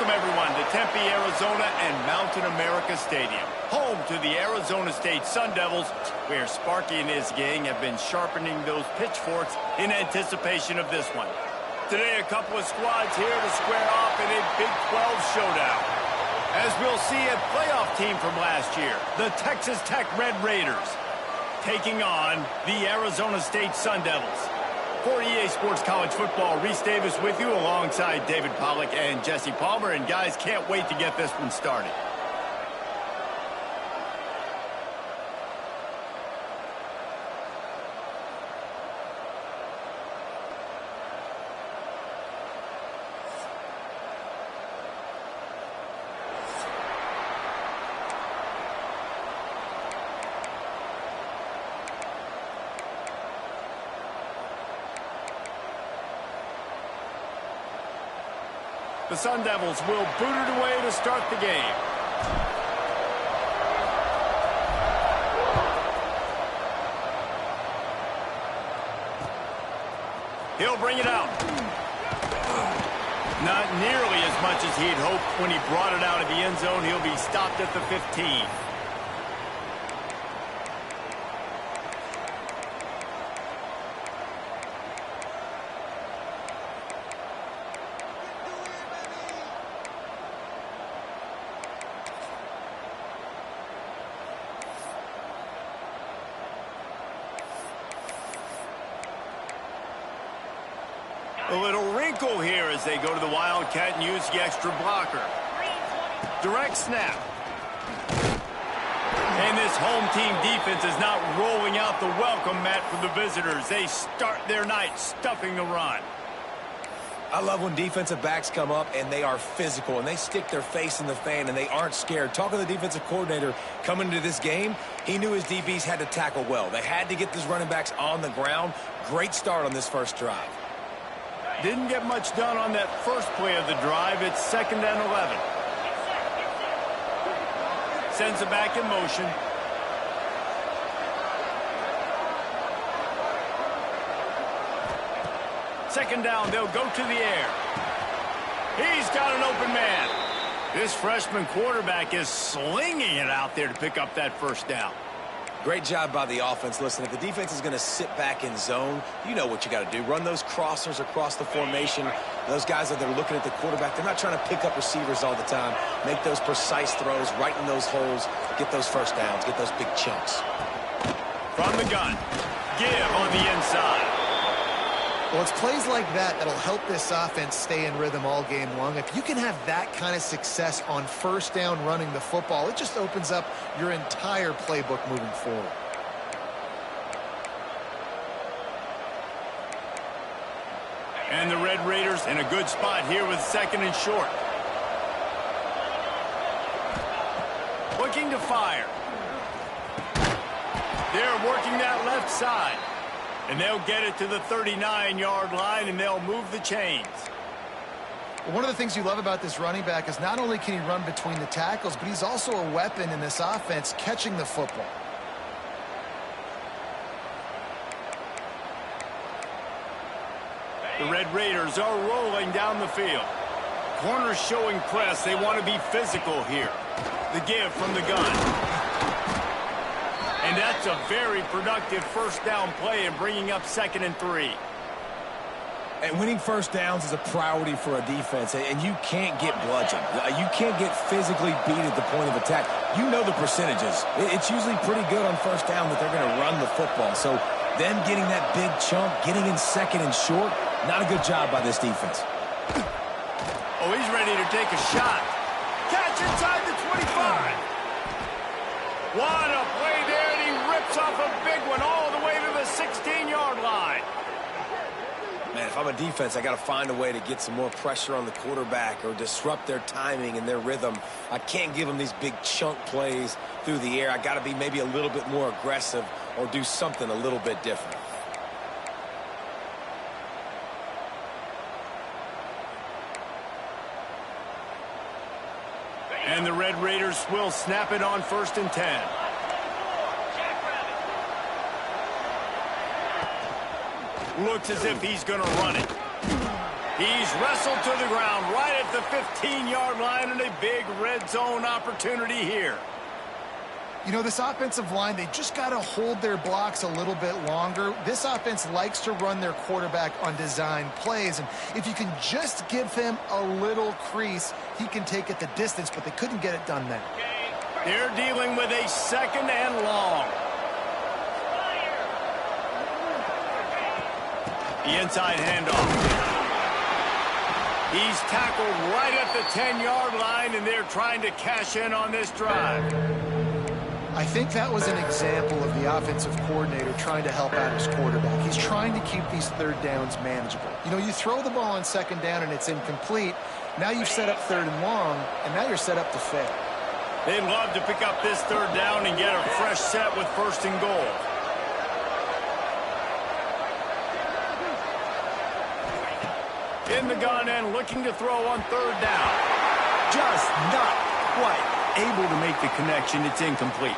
Welcome, everyone, to Tempe, Arizona and Mountain America Stadium, home to the Arizona State Sun Devils, where Sparky and his gang have been sharpening those pitchforks in anticipation of this one. Today, a couple of squads here to square off in a Big 12 showdown. As we'll see, a playoff team from last year, the Texas Tech Red Raiders, taking on the Arizona State Sun Devils. For EA Sports College Football, Reese Davis with you alongside David Pollack and Jesse Palmer. And guys, can't wait to get this one started. The Sun Devils will boot it away to start the game. He'll bring it out. Not nearly as much as he'd hoped when he brought it out of the end zone. He'll be stopped at the 15. A little wrinkle here as they go to the Wildcat and use the extra blocker. Direct snap. And this home team defense is not rolling out the welcome mat for the visitors. They start their night stuffing the run. I love when defensive backs come up and they are physical and they stick their face in the fan and they aren't scared. Talking to the defensive coordinator coming into this game, he knew his DBs had to tackle well. They had to get these running backs on the ground. Great start on this first drive. Didn't get much done on that first play of the drive. It's 2nd and 11. Sends it back in motion. Second down, they'll go to the air. He's got an open man. This freshman quarterback is slinging it out there to pick up that first down. Great job by the offense. Listen, if the defense is going to sit back in zone, you know what you got to do. Run those crossers across the formation. Those guys that are looking at the quarterback, they're not trying to pick up receivers all the time. Make those precise throws, right in those holes, get those first downs, get those big chunks. From the gun, give on the inside. Well, it's plays like that that'll help this offense stay in rhythm all game long. If you can have that kind of success on first down running the football, it just opens up your entire playbook moving forward. And the Red Raiders in a good spot here with 2nd and short. Looking to fire. They're working that left side. And they'll get it to the 39-yard line, and they'll move the chains. One of the things you love about this running back is not only can he run between the tackles, but he's also a weapon in this offense catching the football. The Red Raiders are rolling down the field. Corners showing press. They want to be physical here. The give from the gun. And that's a very productive first down play and bringing up 2nd and 3. And winning first downs is a priority for a defense, and you can't get bludgeoned. You can't get physically beat at the point of attack. You know the percentages. It's usually pretty good on first down that they're going to run the football. So them getting that big chunk, getting in 2nd and short, not a good job by this defense. Oh, he's ready to take a shot. Catch inside the 25. What a play there, and he rips off a big one all the way to the 16-yard line. Man, if I'm a defense, I got to find a way to get some more pressure on the quarterback or disrupt their timing and their rhythm. I can't give them these big chunk plays through the air. I got to be maybe a little bit more aggressive or do something a little bit different. And the Red Raiders will snap it on 1st and 10. Looks as if he's going to run it. He's wrestled to the ground right at the 15-yard line, and a big red zone opportunity here. You know, this offensive line, they just got to hold their blocks a little bit longer. This offense likes to run their quarterback on design plays, and if you can just give him a little crease, he can take it the distance, but they couldn't get it done then. They're dealing with a second and long. The inside handoff. He's tackled right at the 10-yard line, and they're trying to cash in on this drive. I think that was an example of the offensive coordinator trying to help out his quarterback. He's trying to keep these third downs manageable. You know, you throw the ball on second down and it's incomplete. Now you've set up third and long, and now you're set up to fail. They'd love to pick up this third down and get a fresh set with first and goal. In the gun and looking to throw on third down. Just not quite able to make the connection. It's incomplete.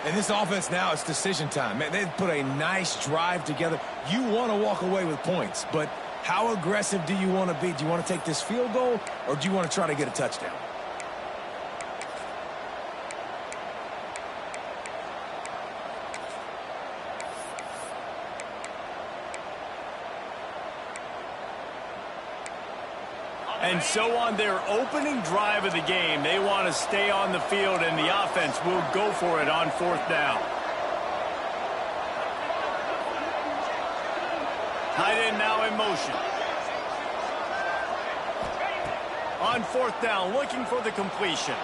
And this offense now, it's decision time. Man, they've put a nice drive together. You want to walk away with points, but how aggressive do you want to be? Do you want to take this field goal, or do you want to try to get a touchdown? And so on their opening drive of the game, they want to stay on the field, and the offense will go for it on fourth down. Tight end now in motion. On fourth down, looking for the completion.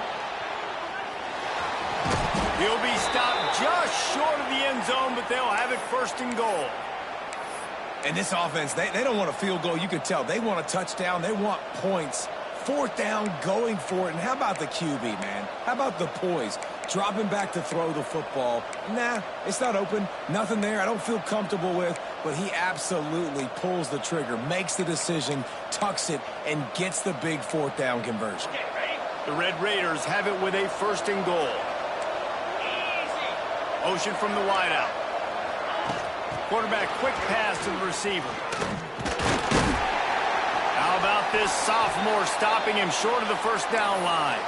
He'll be stopped just short of the end zone, but they'll have it first and goal. And this offense, they don't want a field goal. You can tell they want a touchdown. They want points. Fourth down, going for it. And how about the QB, man? How about the poise? Dropping back to throw the football. Nah, it's not open. Nothing there I don't feel comfortable with. But he absolutely pulls the trigger, makes the decision, tucks it, and gets the big fourth down conversion. The Red Raiders have it with a first and goal. Motion from the wideout. Quarterback quick pass to the receiver. How about this sophomore stopping him short of the first down line?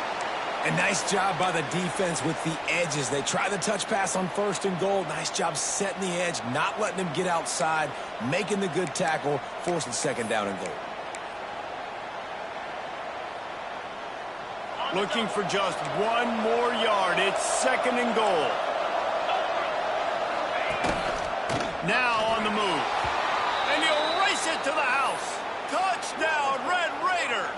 A nice job by the defense with the edges. They try the touch pass on first and goal. Nice job setting the edge, not letting him get outside, making the good tackle, forcing second down and goal. Looking for just one more yard. It's second and goal. Now on the move. And he'll race it to the house. Touchdown, Red Raiders.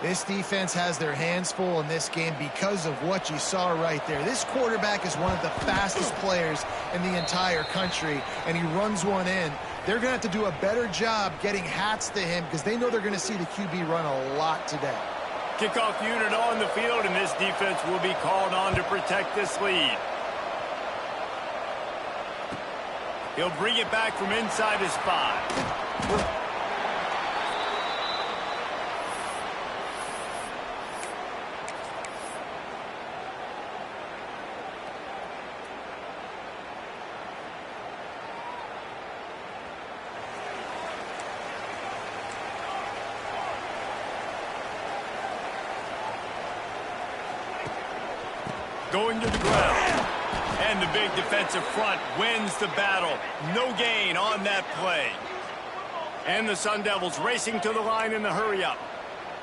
This defense has their hands full in this game because of what you saw right there. This quarterback is one of the fastest players in the entire country, and he runs one in. They're going to have to do a better job getting hats to him because they know they're going to see the QB run a lot today. Kickoff unit on the field, and this defense will be called on to protect this lead. He'll bring it back from inside his 5. Going to the ground. And the big defensive front wins the battle. No gain on that play. And the Sun Devils racing to the line in the hurry-up.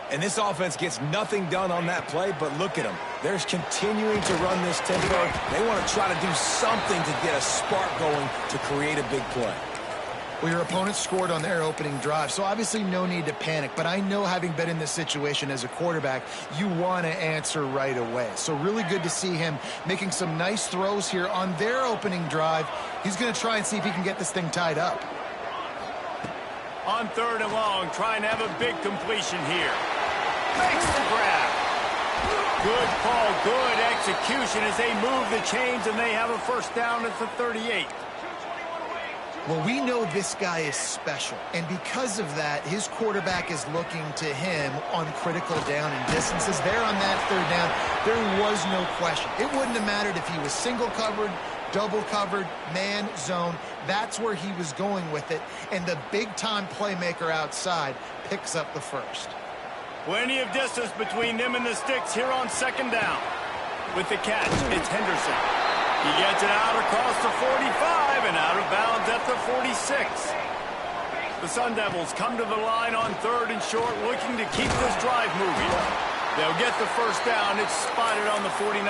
And this offense gets nothing done on that play, but look at them. They're continuing to run this tempo. They want to try to do something to get a spark going to create a big play. Well, your opponent scored on their opening drive, so obviously no need to panic. But I know, having been in this situation as a quarterback, you want to answer right away. So really good to see him making some nice throws here on their opening drive. He's going to try and see if he can get this thing tied up. On third and long, trying to have a big completion here. Makes the grab. Good call, good execution as they move the chains, and they have a first down at the 38. Well, we know this guy is special, and because of that, his quarterback is looking to him on critical down and distances. There on that third down, there was no question. It wouldn't have mattered if he was single covered, double covered, man, zone. That's where he was going with it. And the big-time playmaker outside picks up the first. Plenty of distance between them and the sticks here on second down. With the catch, it's Henderson. He gets it out across the 45 and out of bounds at the 46. The Sun Devils come to the line on third and short, looking to keep this drive moving. They'll get the first down. It's spotted on the 49.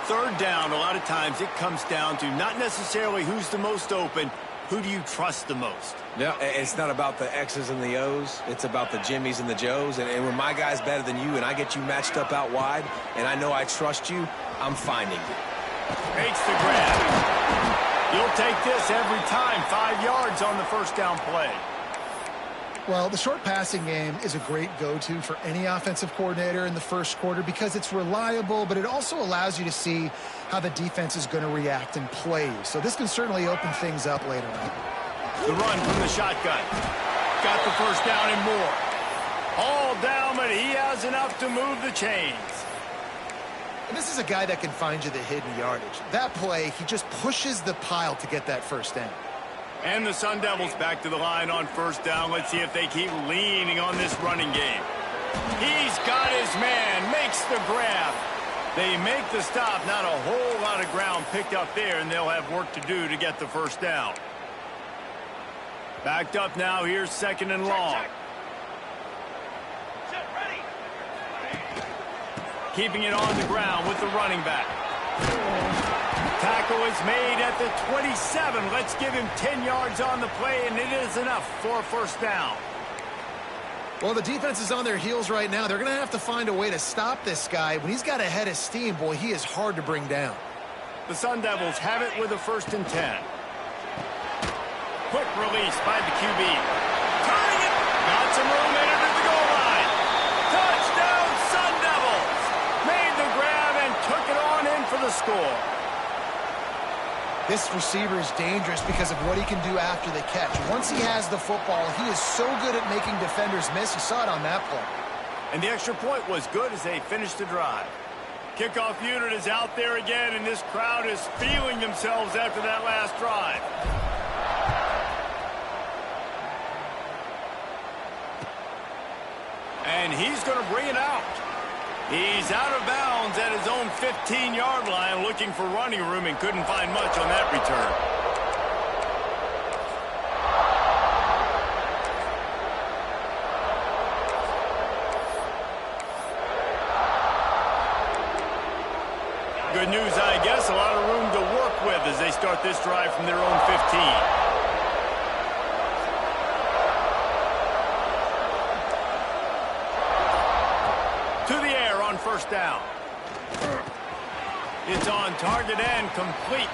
Third down, a lot of times it comes down to not necessarily who's the most open, who do you trust the most? Yeah, it's not about the X's and the O's. It's about the Jimmies and the Joes. And when my guy's better than you and I get you matched up out wide and I know I trust you, I'm finding you. Makes the grab. You'll take this every time. 5 yards on the first down play. Well, the short passing game is a great go-to for any offensive coordinator in the first quarter because it's reliable, but it also allows you to see how the defense is going to react and play. So this can certainly open things up later on. The run from the shotgun. Got the first down and more. All down, but he has enough to move the chains. And this is a guy that can find you the hidden yardage. That play, he just pushes the pile to get that first down. And the Sun Devils back to the line on first down. Let's see if they keep leaning on this running game. He's got his man, makes the grab. They make the stop. Not a whole lot of ground picked up there, and they'll have work to do to get the first down. Backed up now. Here's second and long. Keeping it on the ground with the running back. Tackle is made at the 27. Let's give him 10 yards on the play, and it is enough for a first down. Well, the defense is on their heels right now. They're going to have to find a way to stop this guy. When he's got a head of steam, boy, he is hard to bring down. The Sun Devils have it with a 1st and 10. Quick release by the QB. Turning it. Got some room entered at the goal line. Touchdown, Sun Devils. Made the grab and took it on in for the score. This receiver is dangerous because of what he can do after the catch. Once he has the football, he is so good at making defenders miss. You saw it on that play. And the extra point was good as they finished the drive. Kickoff unit is out there again, and this crowd is feeling themselves after that last drive. And he's going to bring it out. He's out of bounds at his own 15-yard line, looking for running room and couldn't find much on that return. Good news, I guess. A lot of room to work with as they start this drive from their own 15. First down. It's on target and complete.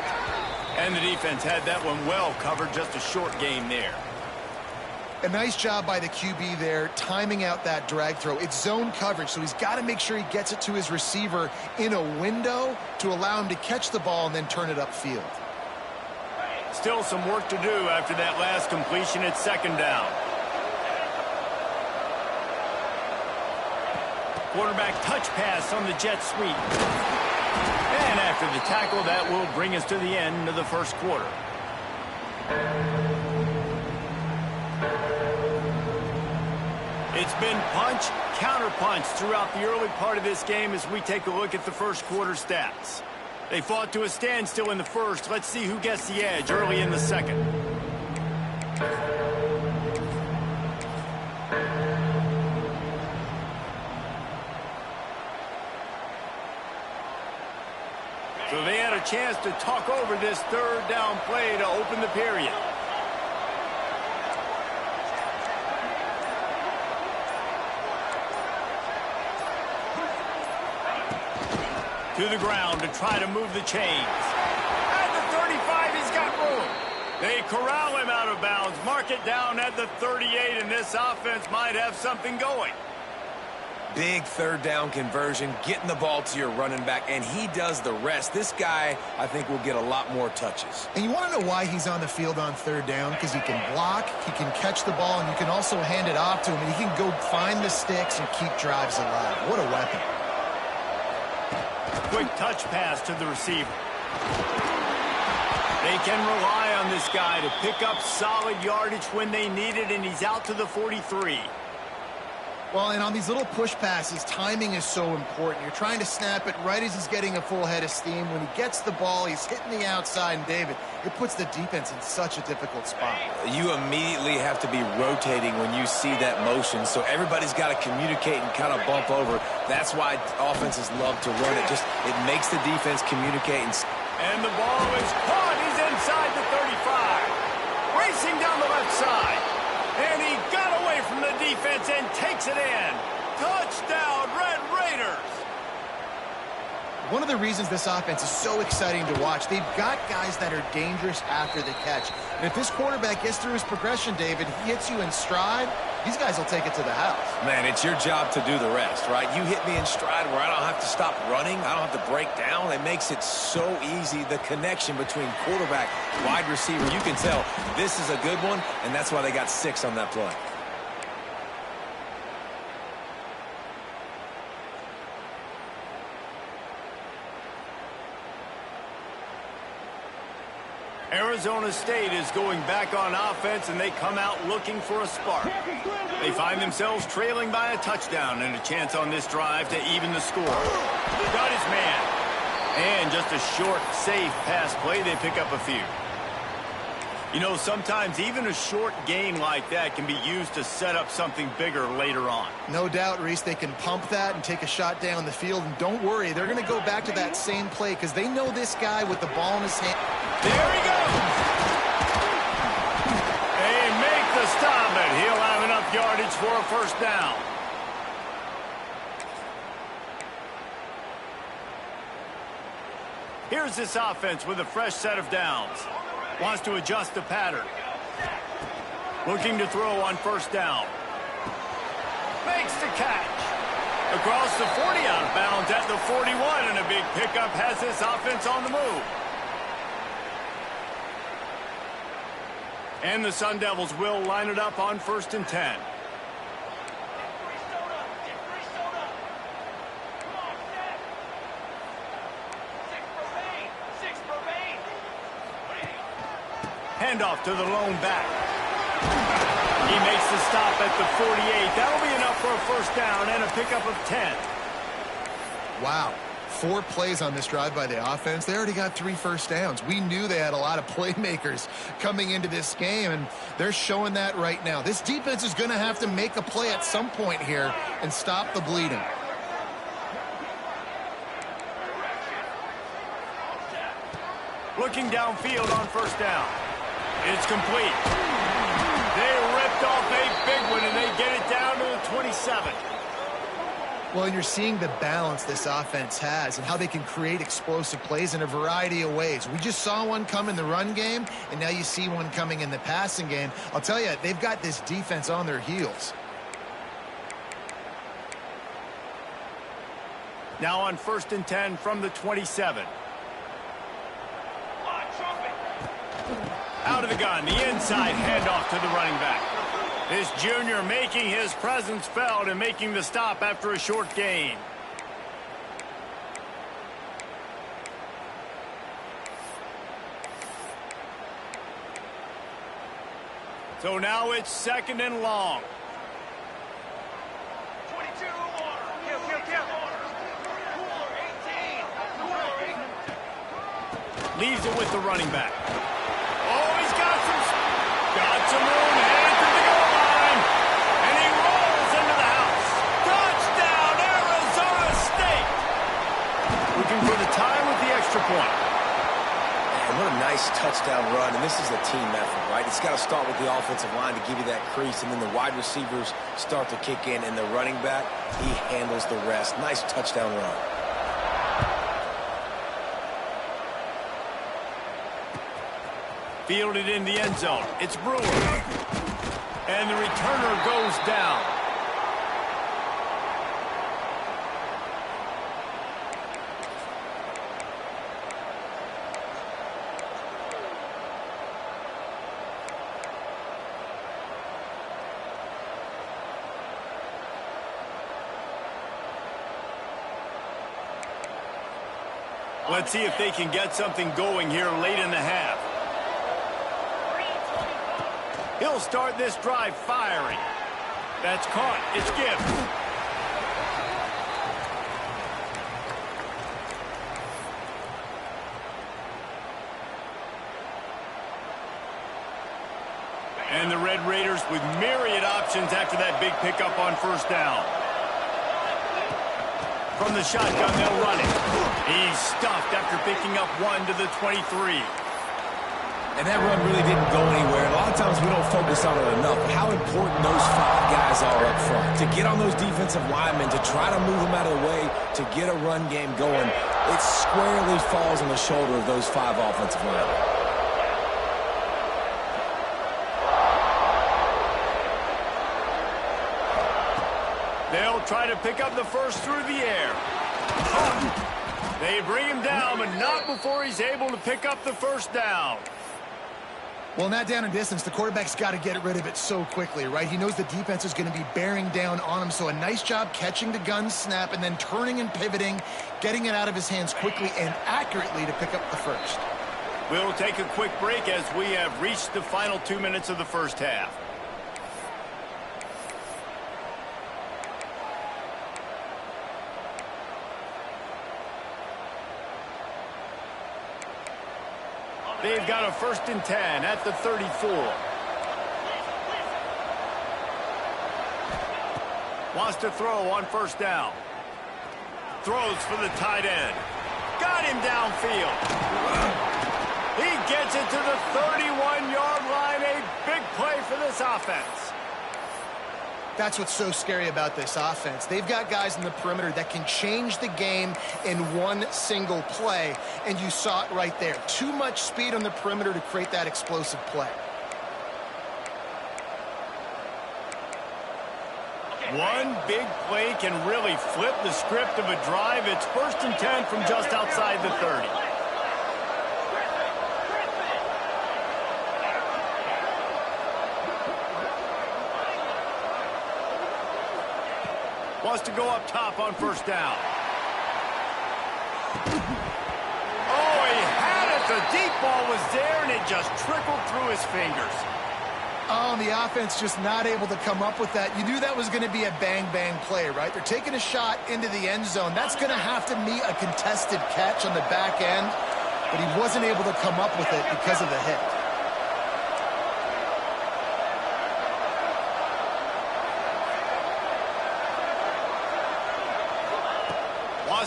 And the defense had that one well covered. Just a short game there. A nice job by the QB there, timing out that drag throw. It's zone coverage, so he's got to make sure he gets it to his receiver in a window to allow him to catch the ball and then turn it upfield. Still some work to do after that last completion at second down. Quarterback touch pass on the jet sweep. And after the tackle, that will bring us to the end of the first quarter. It's been punch, counter-punch throughout the early part of this game as we take a look at the first quarter stats. They fought to a standstill in the first. Let's see who gets the edge early in the second. So they had a chance to talk over this third down play to open the period. To the ground to try to move the chains. At the 35, he's got room. They corral him out of bounds, mark it down at the 38, and this offense might have something going. Big third down conversion, getting the ball to your running back, and he does the rest. This guy, I think, will get a lot more touches. And you want to know why he's on the field on third down? Because he can block, he can catch the ball, and you can also hand it off to him, and he can go find the sticks and keep drives alive. What a weapon. Quick touch pass to the receiver. They can rely on this guy to pick up solid yardage when they need it, and he's out to the 43. Well, and on these little push passes, timing is so important. You're trying to snap it right as he's getting a full head of steam. When he gets the ball, he's hitting the outside, and David, it puts the defense in such a difficult spot. You immediately have to be rotating when you see that motion, so everybody's got to communicate and kind of bump over. That's why offenses love to run it. It makes the defense communicate. And the ball is caught. He's inside the 35. Racing down the left side. And he got away from the defense and takes it in. Touchdown, Red Raiders. One of the reasons this offense is so exciting to watch, they've got guys that are dangerous after the catch. And if this quarterback gets through his progression, David, he hits you in stride, these guys will take it to the house. Man, it's your job to do the rest, right? You hit me in stride where I don't have to stop running. I don't have to break down. It makes it so easy, the connection between quarterback, wide receiver. You can tell this is a good one, and that's why they got 6 on that play. Arizona State is going back on offense, and they come out looking for a spark. They find themselves trailing by a touchdown and a chance on this drive to even the score. Got his man. And just a short, safe pass play, they pick up a few. You know, sometimes even a short gain like that can be used to set up something bigger later on. No doubt, Reese, they can pump that and take a shot down the field. And don't worry, they're going to go back to that same play because they know this guy with the ball in his hand. There he goes. They make the stop, and he'll have enough yardage for a first down. Here's this offense with a fresh set of downs. Wants to adjust the pattern. Looking to throw on first down. Makes the catch. Across the 40, out of bounds at the 41, and a big pickup has this offense on the move. And the Sun Devils will line it up on 1st and 10. Handoff to the lone back. He makes the stop at the 48. That'll be enough for a first down and a pickup of 10. Wow. 4 plays on this drive by the offense. They already got 3 first downs. We knew they had a lot of playmakers coming into this game, and they're showing that right now. This defense is going to have to make a play at some point here and stop the bleeding. Looking downfield on first down. It's complete. They ripped off a big one, and they get it down to the 27. Well, and you're seeing the balance this offense has and how they can create explosive plays in a variety of ways. We just saw one come in the run game, and now you see one coming in the passing game. I'll tell you, they've got this defense on their heels. Now on 1st and 10 from the 27. Out of the gun, the inside handoff to the running back. This junior making his presence felt and making the stop after a short gain. So now it's 2nd and long. 22, kill. Leaves it with the running back. Oh, he's got some room, headed to the goal line, and he rolls into the house. Touchdown, Arizona State. Looking for the time with the extra point. Man, what a nice touchdown run, and this is a team effort, right? It's got to start with the offensive line to give you that crease, and then the wide receivers start to kick in, and the running back, he handles the rest. Nice touchdown run. Fielded in the end zone. It's Brewer. And the returner goes down. Let's see if they can get something going here late in the half. He'll start this drive firing. That's caught. It's Gibbs. And the Red Raiders with myriad options after that big pickup on first down. From the shotgun, they'll run it. He's stuffed after picking up one to the 23. And that run really didn't go anywhere. A lot of times we don't focus on it enough. How important those 5 guys are up front. To get on those defensive linemen, to try to move them out of the way, to get a run game going, it squarely falls on the shoulder of those 5 offensive linemen. They'll try to pick up the first through the air. They bring him down, but not before he's able to pick up the first down. Well, in that down and distance, the quarterback's got to get rid of it so quickly, right? He knows the defense is going to be bearing down on him, so a nice job catching the gun snap and then turning and pivoting, getting it out of his hands quickly and accurately to pick up the first. We'll take a quick break as we have reached the final 2 minutes of the first half. They've got a 1st and 10 at the 34. Wants to throw on first down. Throws for the tight end. Got him downfield. He gets it to the 31-yard line. A big play for this offense. That's what's so scary about this offense. They've got guys in the perimeter that can change the game in one single play, and you saw it right there. Too much speed on the perimeter to create that explosive play. One big play can really flip the script of a drive. It's 1st and 10 from just outside the 30. Wants to go up top on first down. Oh, he had it. The deep ball was there, and it just trickled through his fingers. Oh, the offense just not able to come up with that. You knew that was going to be a bang-bang play, right? They're taking a shot into the end zone. That's going to have to meet a contested catch on the back end, but he wasn't able to come up with it because of the hit.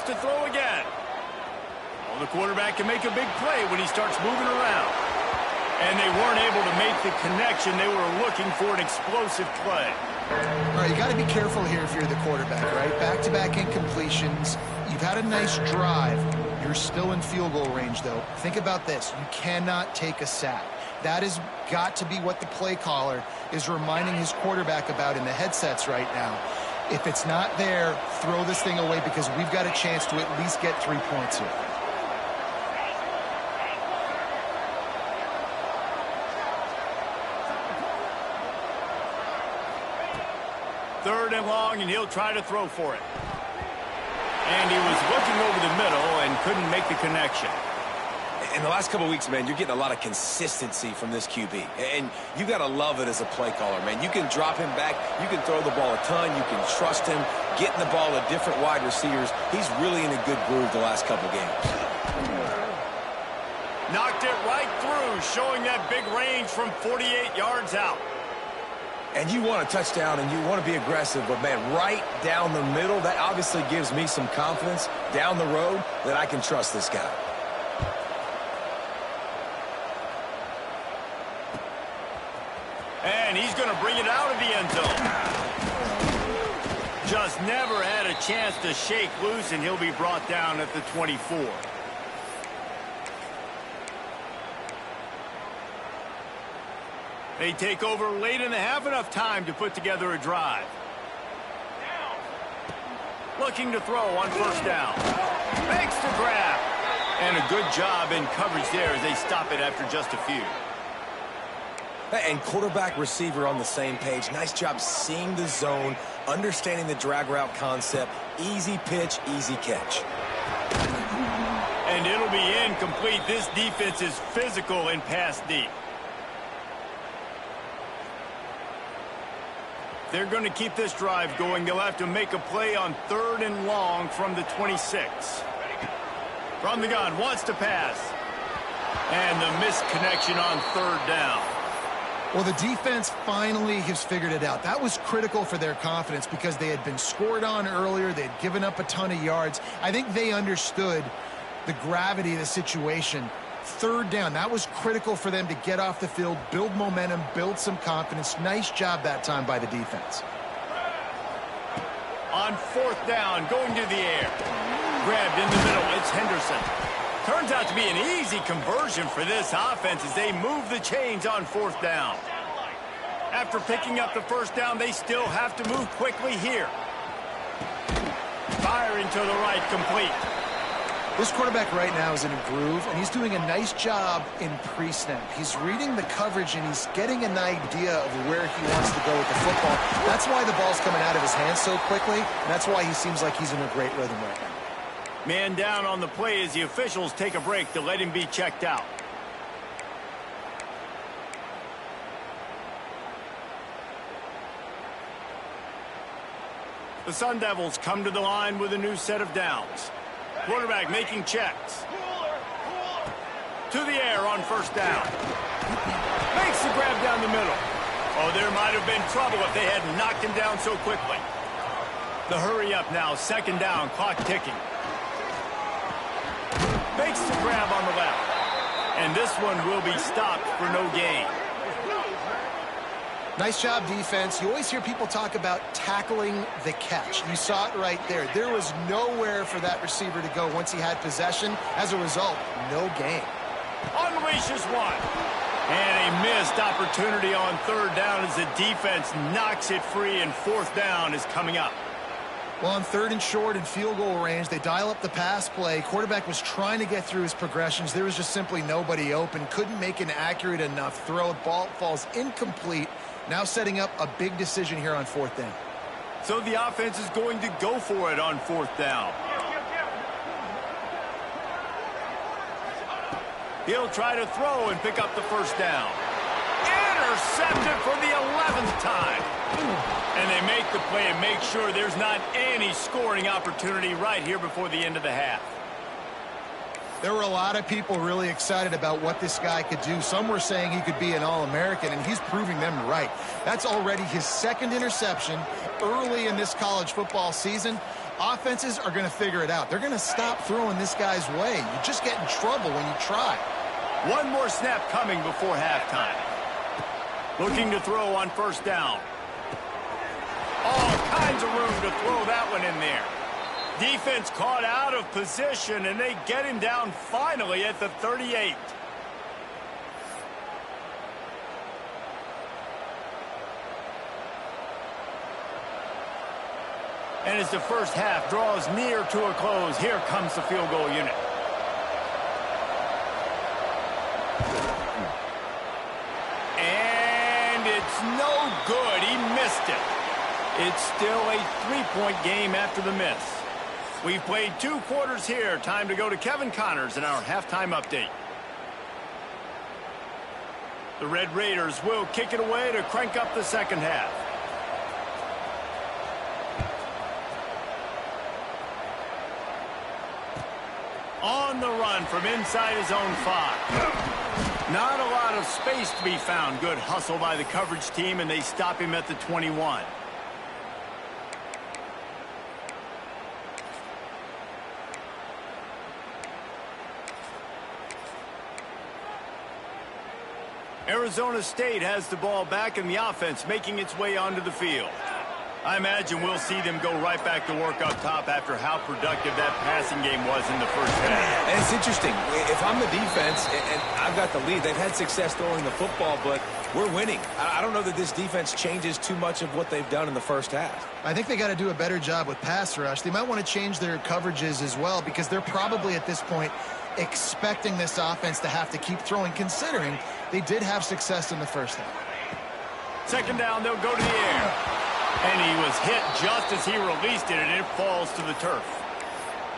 To throw again. Well, the quarterback can make a big play when he starts moving around. And they weren't able to make the connection. They were looking for an explosive play. All right, you got to be careful here if you're the quarterback, right? Back-to-back incompletions. You've had a nice drive. You're still in field goal range, though. Think about this. You cannot take a sack. That has got to be what the play caller is reminding his quarterback about in the headsets right now. If it's not there, throw this thing away because we've got a chance to at least get 3 points here. Third and long, and he'll try to throw for it. And he was looking over the middle and couldn't make the connection. In the last couple of weeks, man, you're getting a lot of consistency from this QB. And you got to love it as a play caller, man. You can drop him back. You can throw the ball a ton. You can trust him, getting the ball to different wide receivers. He's really in a good groove the last couple games. Knocked it right through, showing that big range from 48 yards out. And you want a touchdown and you want to be aggressive, but, man, right down the middle, that obviously gives me some confidence down the road that I can trust this guy. And he's going to bring it out of the end zone. Just never had a chance to shake loose, and he'll be brought down at the 24. They take over late in the half, enough time to put together a drive. Looking to throw on first down. Makes the grab. And a good job in coverage there as they stop it after just a few. And quarterback receiver on the same page. Nice job seeing the zone, understanding the drag route concept. Easy pitch, easy catch. And it'll be incomplete. This defense is physical and pass deep. They're going to keep this drive going. They'll have to make a play on 3rd and long from the 26. From the gun, wants to pass. And the misconnection on 3rd down. Well, the defense finally has figured it out. That was critical for their confidence because they had been scored on earlier. They had given up a ton of yards. I think they understood the gravity of the situation. 3rd down, that was critical for them to get off the field, build momentum, build some confidence. Nice job that time by the defense. On 4th down, going to the air. Grabbed in the middle, it's Henderson. Turns out to be an easy conversion for this offense as they move the chains on 4th down. After picking up the 1st down, they still have to move quickly here. Firing to the right, complete. This quarterback right now is in a groove, and he's doing a nice job in pre-snap. He's reading the coverage, and he's getting an idea of where he wants to go with the football. That's why the ball's coming out of his hands so quickly, and that's why he seems like he's in a great rhythm right now. Man down on the play as the officials take a break to let him be checked out. The Sun Devils come to the line with a new set of downs. Quarterback making checks. To the air on 1st down. Makes the grab down the middle. Oh, there might have been trouble if they hadn't knocked him down so quickly. The hurry up now, 2nd down, clock ticking. Makes the grab on the left. And this one will be stopped for no gain. Nice job, defense. You always hear people talk about tackling the catch. You saw it right there. There was nowhere for that receiver to go once he had possession. As a result, no gain. Unleashes one. And a missed opportunity on 3rd down as the defense knocks it free, and 4th down is coming up. Well, on 3rd and short and field goal range, they dial up the pass play. Quarterback was trying to get through his progressions. There was just simply nobody open. Couldn't make an accurate enough throw. Ball falls incomplete. Now setting up a big decision here on 4th down. So the offense is going to go for it on 4th down. He'll try to throw and pick up the 1st down. Intercepted for the 11th time. And they make the play and make sure there's not any scoring opportunity right here before the end of the half. There were a lot of people really excited about what this guy could do. Some were saying he could be an All-American, and he's proving them right. That's already his 2nd interception early in this college football season. Offenses are going to figure it out. They're going to stop throwing this guy's way. You just get in trouble when you try. One more snap coming before halftime. Looking to throw on 1st down. All kinds of room to throw that one in there. Defense caught out of position, and they get him down finally at the 38. And as the 1st half draws near to a close, here comes the field goal unit. And it's no good. He missed it. It's still a 3-point game after the miss. We've played 2 quarters here. Time to go to Kevin Connors in our halftime update. The Red Raiders will kick it away to crank up the 2nd half. On the run from inside his own 5. Not a lot of space to be found. Good hustle by the coverage team, and they stop him at the 21. Arizona State has the ball back, and the offense making its way onto the field. I imagine we'll see them go right back to work up top after how productive that passing game was in the 1st half. And it's interesting. If I'm the defense and I've got the lead, they've had success throwing the football, but we're winning. I don't know that this defense changes too much of what they've done in the 1st half. I think they got to do a better job with pass rush. They might want to change their coverages as well, because they're probably at this point expecting this offense to have to keep throwing, considering they did have success in the 1st half. 2nd down, they'll go to the air. And he was hit just as he released it, and it falls to the turf.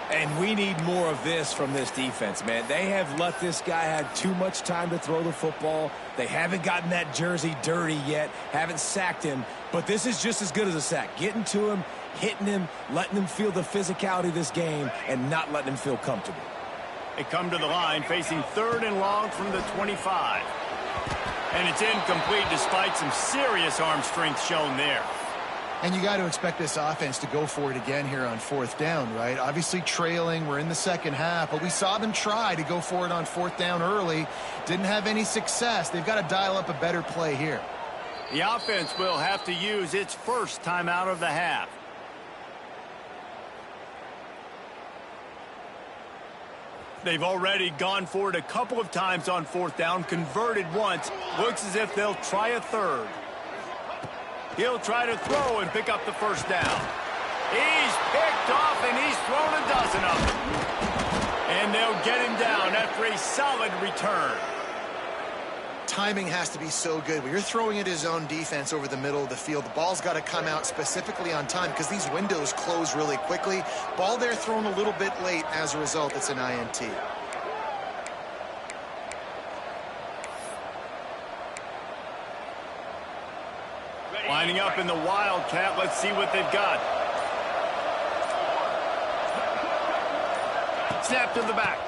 And we need more of this from this defense, man. They have let this guy have too much time to throw the football. They haven't gotten that jersey dirty yet, haven't sacked him. But this is just as good as a sack. Getting to him, hitting him, letting him feel the physicality of this game, and not letting him feel comfortable. They come to the line facing 3rd and long from the 25. And it's incomplete despite some serious arm strength shown there. And you got to expect this offense to go for it again here on 4th down, right? Obviously trailing, we're in the second half, but we saw them try to go for it on 4th down early. Didn't have any success. They've got to dial up a better play here. The offense will have to use its first timeout of the half. They've already gone for it a couple of times on 4th down, converted once. Looks as if they'll try a 3rd. He'll try to throw and pick up the first down. He's picked off, and he's thrown a dozen of them. And they'll get him down after a solid return. Timing has to be so good. When you're throwing at his own defense over the middle of the field, the ball's got to come out specifically on time because these windows close really quickly. Ball there thrown a little bit late. As a result, it's an INT. Lining up in the Wildcat. Let's see what they've got. Snap to the back.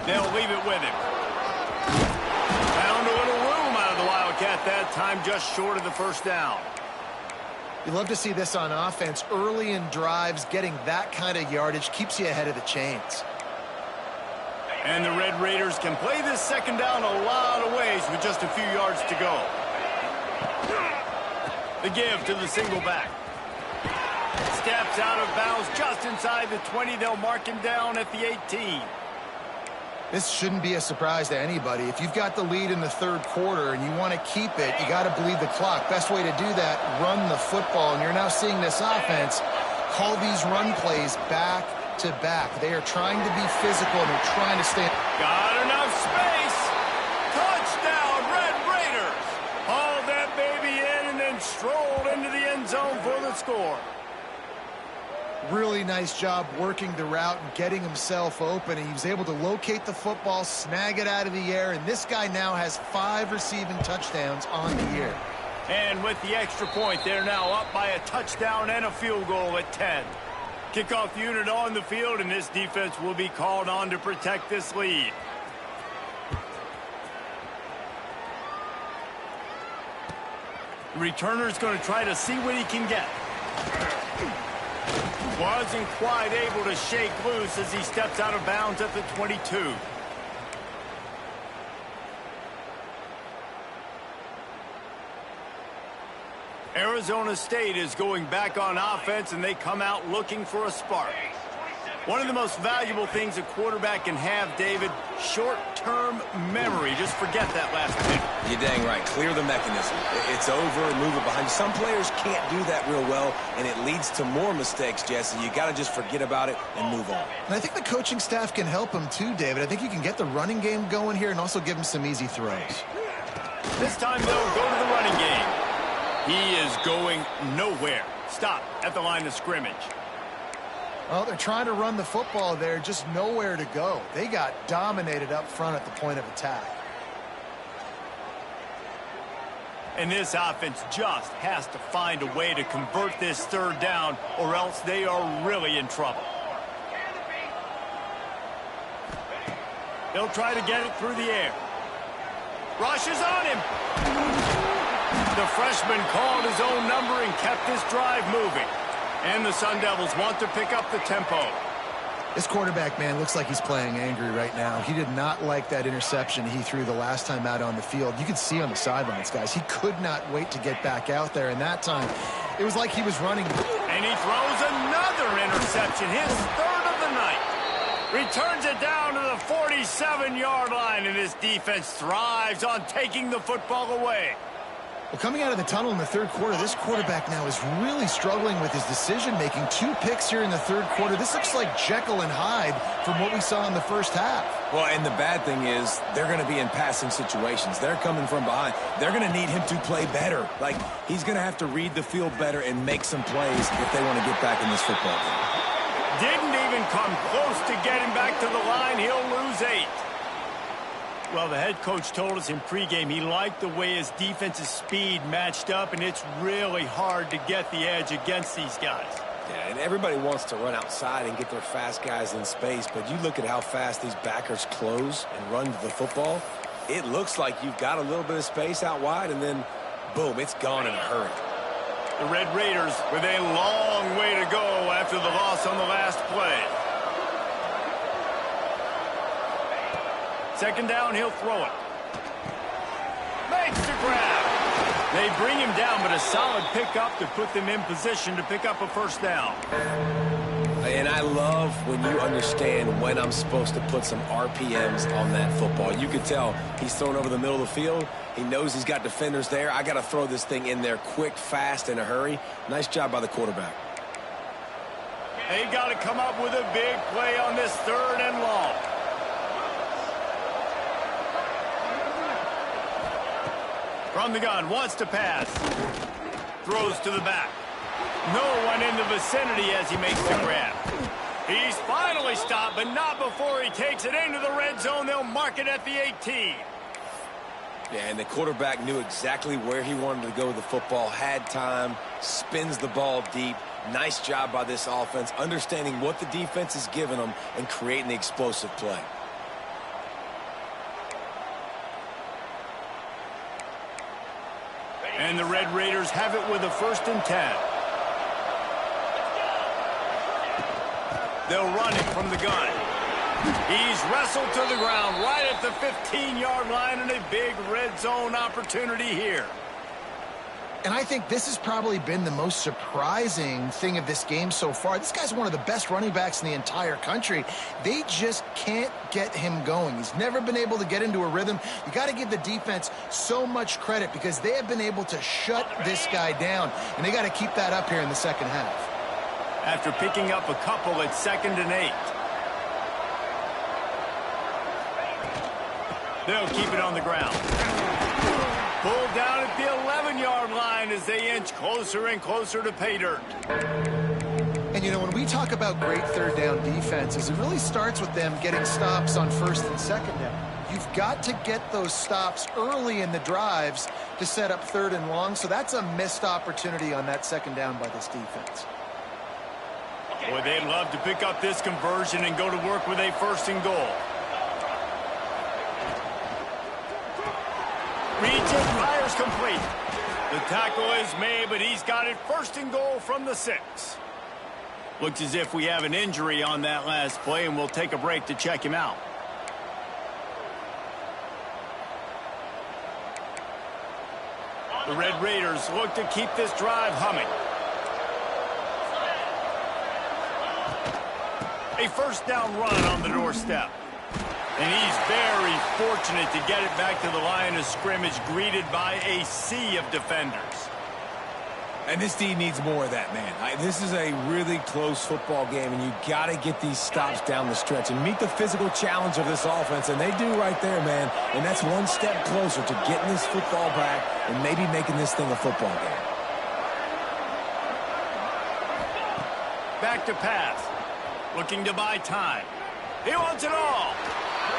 They'll leave it with him. Found a little room out of the Wildcat that time, just short of the first down. You love to see this on offense. Early in drives, getting that kind of yardage keeps you ahead of the chains. And the Red Raiders can play this second down a lot of ways with just a few yards to go. The give to the single back. Steps out of bounds just inside the 20. They'll mark him down at the 18. This shouldn't be a surprise to anybody. If you've got the lead in the 3rd quarter and you want to keep it, you got to bleed the clock. Best way to do that, run the football. And you're now seeing this offense call these run plays back to back. They are trying to be physical and they're trying to stay. Got enough space. Touchdown, Red Raiders. Hauled that baby in and then strolled into the end zone for the score. Really nice job working the route and getting himself open. And he was able to locate the football, snag it out of the air, and this guy now has 5 receiving touchdowns on the year. And with the extra point, they're now up by a touchdown and a field goal at 10. Kickoff unit on the field, and this defense will be called on to protect this lead. The returner's going to try to see what he can get. Wasn't quite able to shake loose as he steps out of bounds at the 22. Arizona State is going back on offense, and they come out looking for a spark. One of the most valuable things a quarterback can have, David, short-term memory. Just forget that last pick. You're dang right. Clear the mechanism. It's over, move it behind. Some players can't do that real well, and it leads to more mistakes, Jesse. You got to just forget about it and move on. And I think the coaching staff can help him too, David. I think you can get the running game going here and also give him some easy throws. This time they'll go to the running game. He is going nowhere. Stop at the line of scrimmage. Well, they're trying to run the football there, just nowhere to go. They got dominated up front at the point of attack. And this offense just has to find a way to convert this 3rd down, or else they are really in trouble. They'll try to get it through the air. Rushes on him. The freshman called his own number and kept this drive moving. And the Sun Devils want to pick up the tempo. This quarterback, man, looks like he's playing angry right now. He did not like that interception he threw the last time out on the field. You could see on the sidelines, guys. He could not wait to get back out there. And that time, it was like he was running. And he throws another interception, his 3rd of the night. Returns it down to the 47-yard line, and this defense thrives on taking the football away. Well, coming out of the tunnel in the 3rd quarter, this quarterback now is really struggling with his decision-making. 2 picks here in the 3rd quarter. This looks like Jekyll and Hyde from what we saw in the first half. Well, and the bad thing is they're going to be in passing situations. They're coming from behind. They're going to need him to play better. Like, he's going to have to read the field better and make some plays if they want to get back in this football game. Didn't even come close to getting back to the line. He'll lose 8. Well, the head coach told us in pregame he liked the way his defensive speed matched up, and it's really hard to get the edge against these guys. Yeah, and everybody wants to run outside and get their fast guys in space, but you look at how fast these backers close and run to the football. It looks like you've got a little bit of space out wide, and then, boom, it's gone in a hurry. The Red Raiders with a long way to go after the loss on the last play. Second down, he'll throw it. Makes the grab. They bring him down, but a solid pickup to put them in position to pick up a first down. And I love when you understand when I'm supposed to put some RPMs on that football. You can tell he's thrown over the middle of the field. He knows he's got defenders there. I got to throw this thing in there quick, fast, in a hurry. Nice job by the quarterback. They got to come up with a big play on this 3rd and long. From the gun, wants to pass. Throws to the back. No one in the vicinity as he makes the grab. He's finally stopped, but not before he takes it into the red zone. They'll mark it at the 18. Yeah, and the quarterback knew exactly where he wanted to go with the football, had time, spins the ball deep. Nice job by this offense, understanding what the defense is giving them and creating the explosive play. And the Red Raiders have it with a 1st and 10. They'll run it from the gun. He's wrestled to the ground right at the 15-yard line, and a big red zone opportunity here. And I think this has probably been the most surprising thing of this game so far. This guy's one of the best running backs in the entire country. They just can't get him going. He's never been able to get into a rhythm. You got to give the defense so much credit because they have been able to shut this guy down, and they got to keep that up here in the second half. After picking up a couple at 2nd and 8. They'll keep it on the ground. Pulled down at the 11-yard line as they inch closer and closer to pay dirt. And, you know, when we talk about great 3rd down defenses, it really starts with them getting stops on 1st and 2nd down. You've got to get those stops early in the drives to set up 3rd and long, so that's a missed opportunity on that 2nd down by this defense. Boy, they'd love to pick up this conversion and go to work with a 1st and goal. Reads it, fires complete. The tackle is made, but he's got it 1st and goal from the 6. Looks as if we have an injury on that last play, and we'll take a break to check him out. The Red Raiders look to keep this drive humming. A 1st down run on the doorstep. And he's very fortunate to get it back to the line of scrimmage, greeted by a sea of defenders. And this D needs more of that, man. This is a really close football game, and you got to get these stops down the stretch and meet the physical challenge of this offense, and they do right there, man. And that's one step closer to getting this football back and maybe making this thing a football game. Back to pass. Looking to buy time. He wants it all.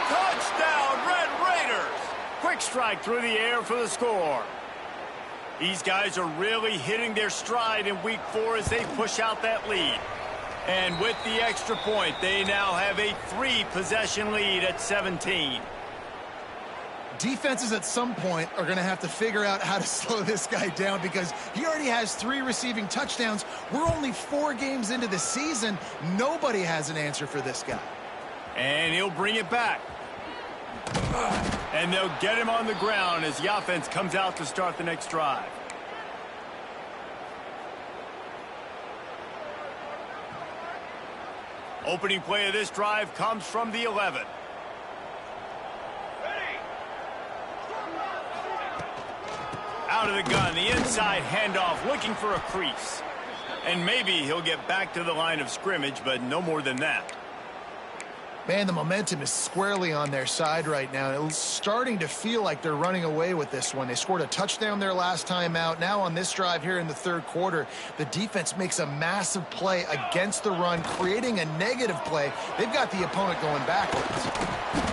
Touchdown, Red Raiders! Quick strike through the air for the score. These guys are really hitting their stride in week 4 as they push out that lead. And with the extra point, they now have a 3-possession lead at 17. Defenses at some point are going to have to figure out how to slow this guy down because he already has 3 receiving touchdowns. We're only 4 games into the season. Nobody has an answer for this guy. And he'll bring it back. And they'll get him on the ground as the offense comes out to start the next drive. Opening play of this drive comes from the 11. Out of the gun, the inside handoff, looking for a crease. And maybe he'll get back to the line of scrimmage, but no more than that. Man, the momentum is squarely on their side right now. It's starting to feel like they're running away with this one. They scored a touchdown their last time out. Now on this drive here in the third quarter, the defense makes a massive play against the run, creating a negative play. They've got the opponent going backwards.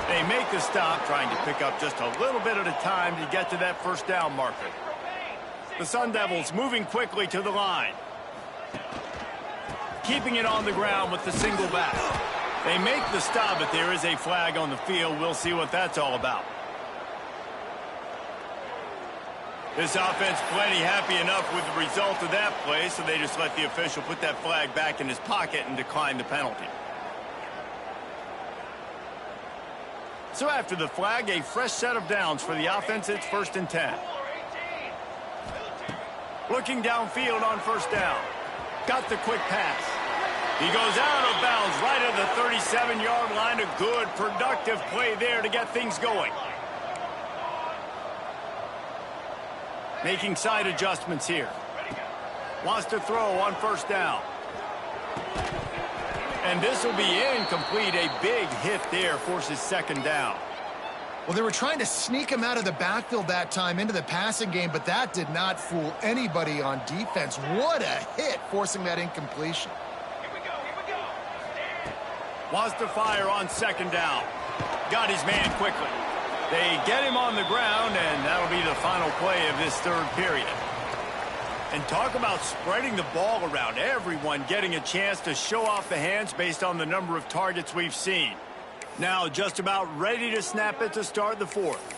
They make the stop, trying to pick up just a little bit at a time to get to that first down marker. The Sun Devils moving quickly to the line. Keeping it on the ground with the single back. They make the stop, but there is a flag on the field. We'll see what that's all about. This offense plenty happy enough with the result of that play, so they just let the official put that flag back in his pocket and decline the penalty. So after the flag, a fresh set of downs for the offense. It's 1st and 10. Looking downfield on first down. Got the quick pass. He goes out of bounds right at the 37-yard line. A good, productive play there to get things going. Making side adjustments here. Wants to throw on first down. And this will be incomplete. A big hit there forces second down. Well, they were trying to sneak him out of the backfield that time into the passing game, but that did not fool anybody on defense. What a hit, forcing that incompletion. Wants to fire on second down. Got his man quickly. They get him on the ground, and that'll be the final play of this third period. And talk about spreading the ball around. Everyone getting a chance to show off the hands based on the number of targets we've seen. Now just about ready to snap it to start the fourth.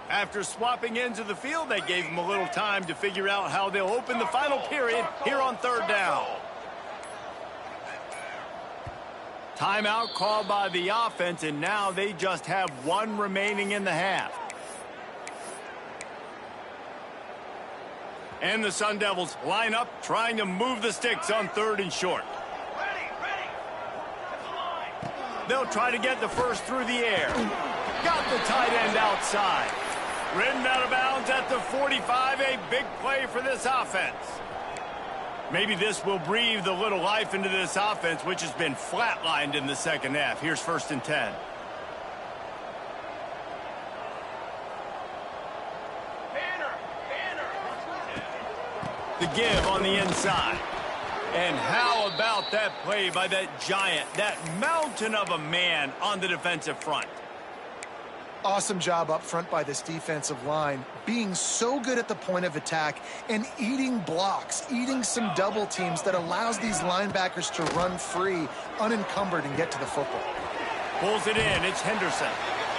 After swapping ends of the field, they gave them a little time to figure out how they'll open the final period here on third down. Timeout called by the offense, and now they just have one remaining in the half. And the Sun Devils line up, trying to move the sticks on 3rd and short. They'll try to get the first through the air. Got the tight end outside. Ridden out of bounds at the 45, a big play for this offense. Maybe this will breathe a little life into this offense, which has been flatlined in the second half. Here's 1st and 10. The give on the inside. And how about that play by that giant, that mountain of a man on the defensive front? Awesome job up front by this defensive line, being so good at the point of attack and eating blocks, eating some double teams that allows these linebackers to run free, unencumbered, and get to the football. Pulls it in. It's Henderson.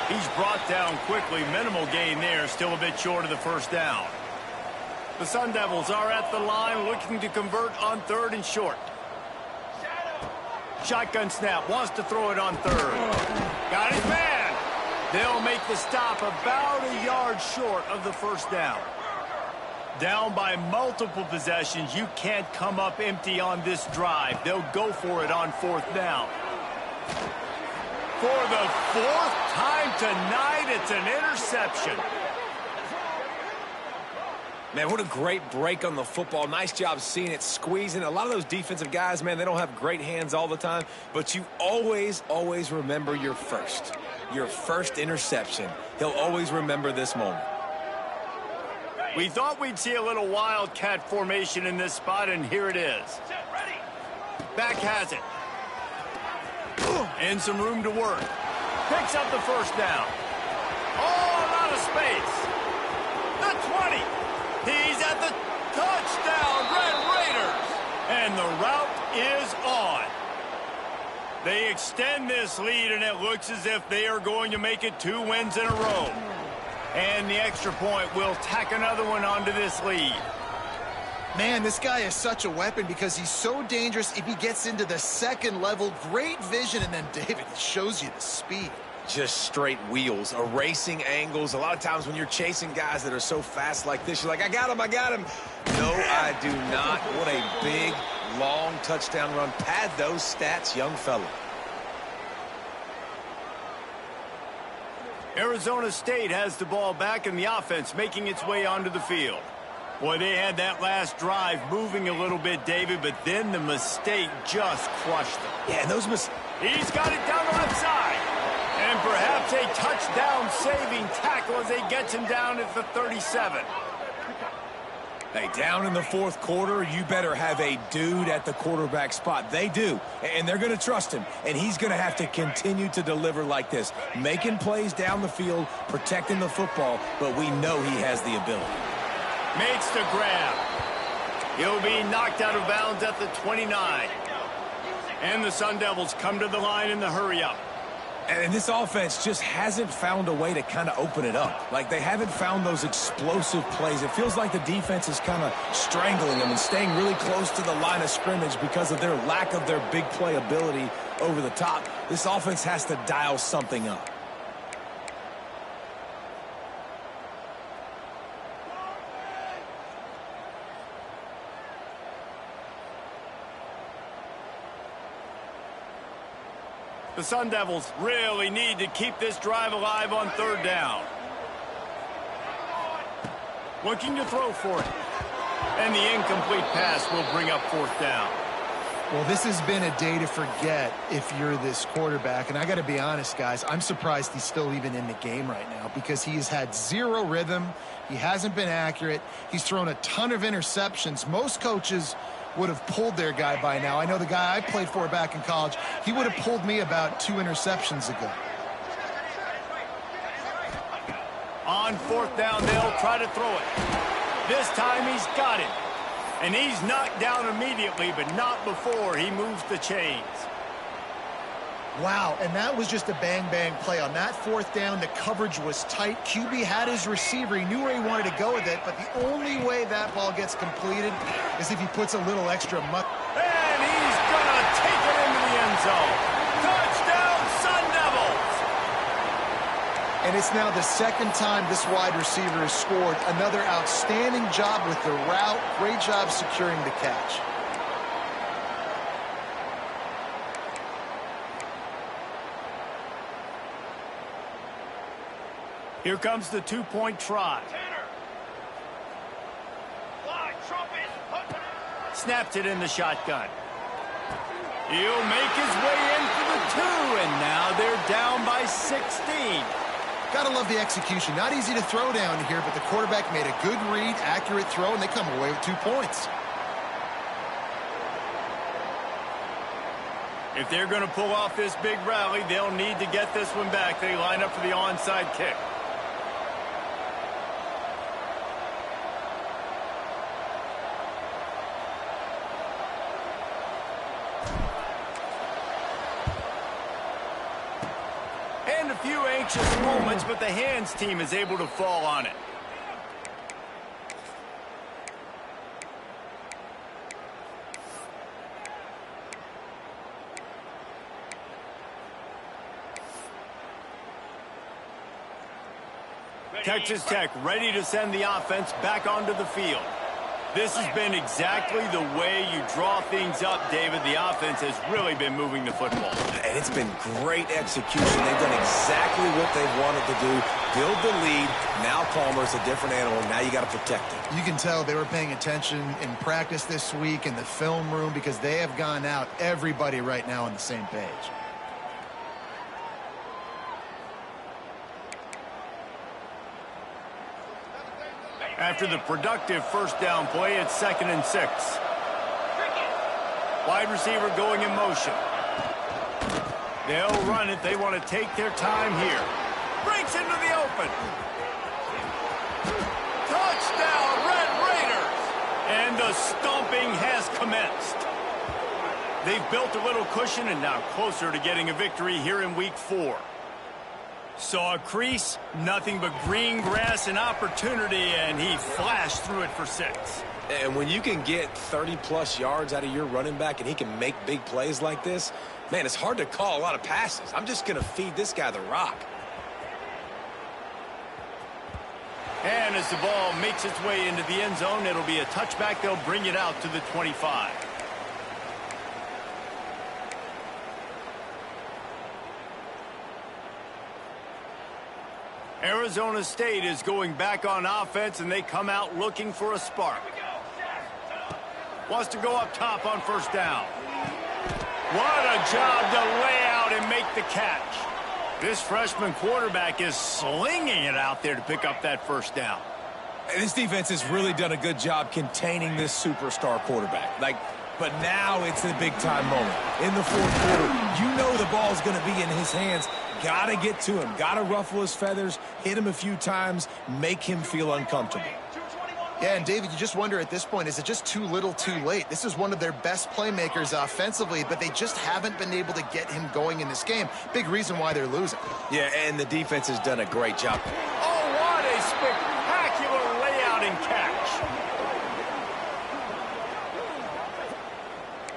He's brought down quickly. Minimal gain there. Still a bit short of the first down. The Sun Devils are at the line looking to convert on 3rd and short. Shotgun snap. Wants to throw it on 3rd. Got his man. They'll make the stop about a yard short of the first down. Down by multiple possessions. You can't come up empty on this drive. They'll go for it on 4th down. For the 4th time tonight, it's an interception. Man, what a great break on the football. Nice job seeing it, squeezing. A lot of those defensive guys, man, they don't have great hands all the time, but you always, always remember your first. Your first interception. He'll always remember this moment. We thought we'd see a little wildcat formation in this spot, and here it is. Back has it. And some room to work. Picks up the first down. Oh, a lot of space. The 20. He's at the touchdown, Red Raiders. And the route is on. They extend this lead, and it looks as if they are going to make it 2 wins in a row. And the extra point will tack another one onto this lead. Man, this guy is such a weapon because he's so dangerous if he gets into the second level. Great vision, and then David shows you the speed. Just straight wheels, erasing angles. A lot of times when you're chasing guys that are so fast like this, you're like, I got him, I got him. No, I do not. What a big, long touchdown run. Pad those stats, young fella. Arizona State has the ball back, and the offense making its way onto the field. Boy, they had that last drive moving a little bit, David, but then the mistake just crushed them. Yeah, and those He's got it down the left side. And perhaps a touchdown-saving tackle as he gets him down at the 37. Hey, down in the fourth quarter, you better have a dude at the quarterback spot. They do, and they're going to trust him, and he's going to have to continue to deliver like this, making plays down the field, protecting the football, but we know he has the ability. Makes the grab. He'll be knocked out of bounds at the 29. And the Sun Devils come to the line in the hurry-up. And this offense just hasn't found a way to kind of open it up. Like, they haven't found those explosive plays. It feels like the defense is kind of strangling them and staying really close to the line of scrimmage because of their lack of their big play ability over the top. This offense has to dial something up. The Sun Devils really need to keep this drive alive on third down. Looking to throw for it. And the incomplete pass will bring up fourth down. Well, this has been a day to forget if you're this quarterback. And I got to be honest, guys, I'm surprised he's still even in the game right now because he has had zero rhythm. He hasn't been accurate. He's thrown a ton of interceptions. Most coaches would have pulled their guy by now. I know the guy I played for back in college, he would have pulled me about 2 interceptions ago. On fourth down, they'll try to throw it. This time he's got it. And he's knocked down immediately, but not before he moves the chains. Wow, and that was just a bang-bang play. On that fourth down, the coverage was tight. QB had his receiver. He knew where he wanted to go with it, but the only way that ball gets completed is if he puts a little extra muck. And he's going to take it into the end zone. Touchdown, Sun Devils! And it's now the second time this wide receiver has scored. Another outstanding job with the route. Great job securing the catch. Here comes the two-point try. Snaps it in the shotgun. He'll make his way in for the 2, and now they're down by 16. Gotta love the execution. Not easy to throw down here, but the quarterback made a good read, accurate throw, and they come away with 2 points. If they're going to pull off this big rally, they'll need to get this one back. They line up for the onside kick. And a few anxious moments, but the hands team is able to fall on it. Texas Tech ready to send the offense back onto the field. This has been exactly the way you draw things up, David. The offense has really been moving the football. And it's been great execution. They've done exactly what they've wanted to do. Build the lead. Now Palmer's a different animal. Now you got to protect him. You can tell they were paying attention in practice this week in the film room because they have gone out, everybody right now on the same page. After the productive first down play, it's 2nd and 6. Wide receiver going in motion. They'll run it. They want to take their time here. Breaks into the open. Touchdown, Red Raiders! And the stomping has commenced. They've built a little cushion and now closer to getting a victory here in Week 4. Saw a crease, nothing but green grass and opportunity, and he flashed through it for 6. And when you can get 30-plus yards out of your running back and he can make big plays like this, man, it's hard to call a lot of passes. I'm just going to feed this guy the rock. And as the ball makes its way into the end zone, it'll be a touchback. They'll bring it out to the 25. Arizona State is going back on offense, and they come out looking for a spark. Wants to go up top on first down. What a job to lay out and make the catch. This freshman quarterback is slinging it out there to pick up that first down. This defense has really done a good job containing this superstar quarterback. But now it's a big-time moment. In the fourth quarter, you know the ball's going to be in his hands. Got to get to him. Got to ruffle his feathers, hit him a few times, make him feel uncomfortable. Yeah, and David, you just wonder at this point, is it just too little too late? This is one of their best playmakers offensively, but they just haven't been able to get him going in this game. Big reason why they're losing. Yeah, and the defense has done a great job. Oh, what a spectacular layout and catch.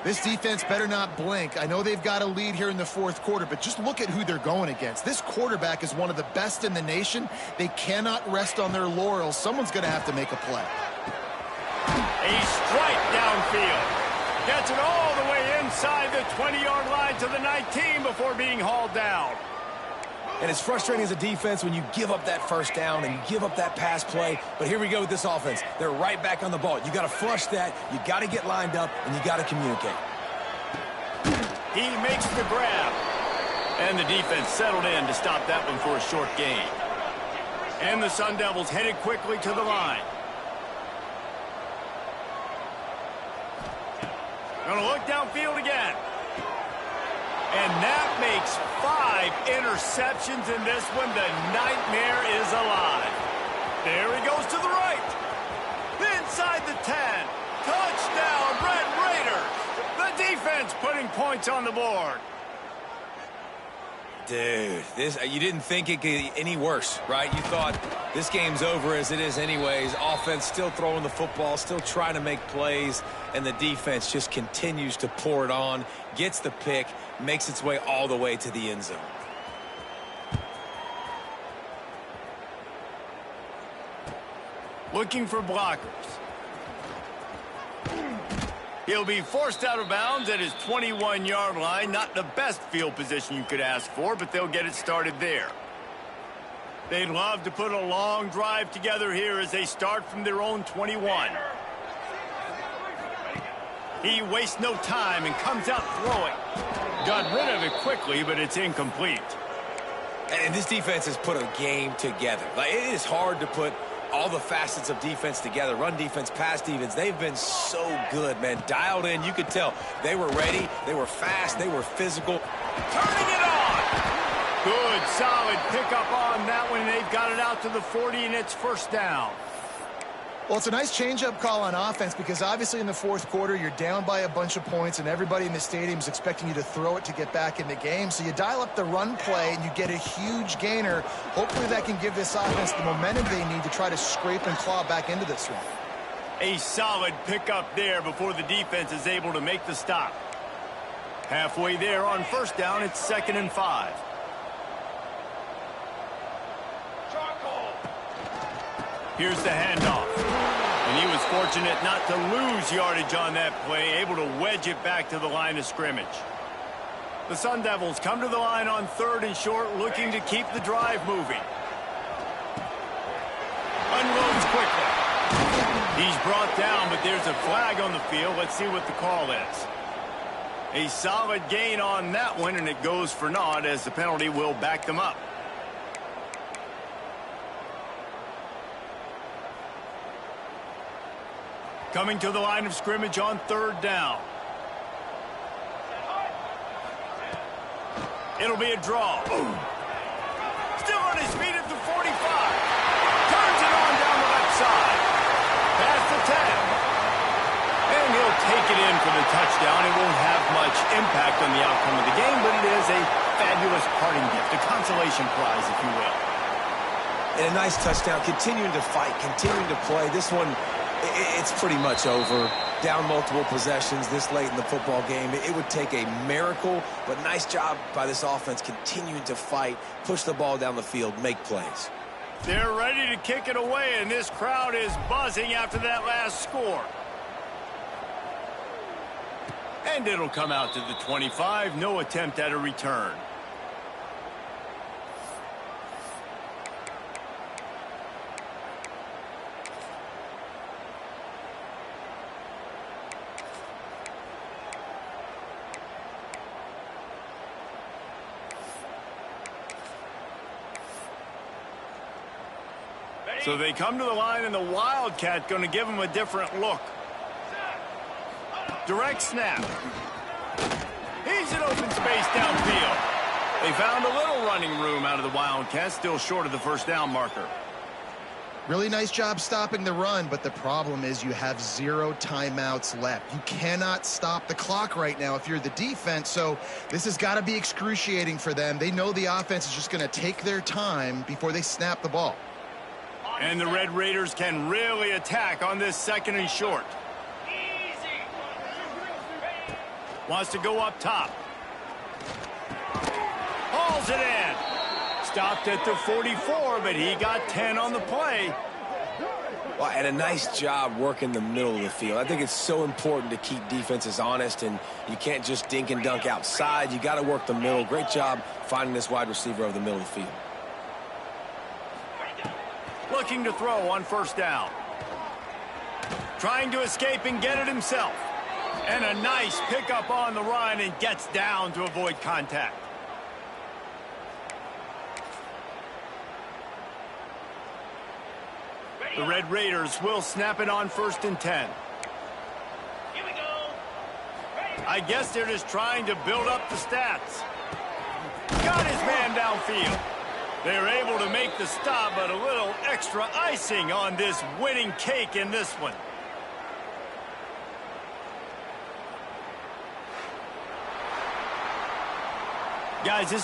This defense better not blink. I know they've got a lead here in the fourth quarter, but just look at who they're going against. This quarterback is one of the best in the nation. They cannot rest on their laurels. Someone's going to have to make a play. A strike downfield. Gets it all the way inside the 20-yard line to the 19 before being hauled down. And it's frustrating as a defense when you give up that first down and you give up that pass play. But here we go with this offense. They're right back on the ball. You got to flush that. You got to get lined up, and you got to communicate. He makes the grab. And the defense settled in to stop that one for a short gain. And the Sun Devils headed quickly to the line. Gonna look downfield again. And that makes 5 interceptions in this one. The nightmare is alive. There he goes to the right. Inside the 10. Touchdown, Red Raiders. The defense putting points on the board. Dude, you didn't think it could get any worse, right? You thought this game's over as it is anyways. Offense still throwing the football, still trying to make plays, and the defense just continues to pour it on, gets the pick, makes its way all the way to the end zone. Looking for blockers. He'll be forced out of bounds at his 21-yard line. Not the best field position you could ask for, but they'll get it started there. They'd love to put a long drive together here as they start from their own 21. He wastes no time and comes out throwing. Got rid of it quickly, but it's incomplete. And this defense has put a game together. It is hard to put all the facets of defense together. Run defense, pass defense. They've been so good, man. Dialed in. You could tell they were ready. They were fast. They were physical. Turning it on. Good, solid pickup on that one. They've got it out to the 40, and it's first down. Well, it's a nice change-up call on offense because obviously in the fourth quarter, you're down by a bunch of points and everybody in the stadium is expecting you to throw it to get back in the game. So you dial up the run play and you get a huge gainer. Hopefully that can give this offense the momentum they need to try to scrape and claw back into this one. A solid pickup there before the defense is able to make the stop. Halfway there on first down, it's 2nd and 5. Here's the handoff. And he was fortunate not to lose yardage on that play, able to wedge it back to the line of scrimmage. The Sun Devils come to the line on 3rd and short, looking to keep the drive moving. Unloads quickly. He's brought down, but there's a flag on the field. Let's see what the call is. A solid gain on that one, and it goes for naught as the penalty will back them up. Coming to the line of scrimmage on 3rd down. It'll be a draw. Still on his feet at the 45. Turns it on down the left side. Past the 10. And he'll take it in for the touchdown. It won't have much impact on the outcome of the game, but it is a fabulous parting gift, a consolation prize, if you will. And a nice touchdown, continuing to fight, continuing to play. This one, it's pretty much over. Down multiple possessions this late in the football game. It would take a miracle, but nice job by this offense continuing to fight, push the ball down the field, make plays. They're ready to kick it away, and this crowd is buzzing after that last score. And it'll come out to the 25. No attempt at a return. So they come to the line, and the Wildcat going to give them a different look. Direct snap. He's in open space downfield. They found a little running room out of the Wildcats, still short of the first down marker. Really nice job stopping the run, but the problem is you have 0 timeouts left. You cannot stop the clock right now if you're the defense, so this has got to be excruciating for them. They know the offense is just going to take their time before they snap the ball. And the Red Raiders can really attack on this 2nd and short. Wants to go up top. Hauls it in. Stopped at the 44, but he got 10 on the play. Well, and a nice job working the middle of the field. I think it's so important to keep defenses honest, and you can't just dink and dunk outside. You got to work the middle. Great job finding this wide receiver over the middle of the field. Looking to throw on 1st down. Trying to escape and get it himself. And a nice pickup on the run, and gets down to avoid contact. The Red Raiders will snap it on 1st and 10. Here we go. I guess they're just trying to build up the stats. Got his man downfield. They're able to make the stop, but a little extra icing on this winning cake in this one. Guys, this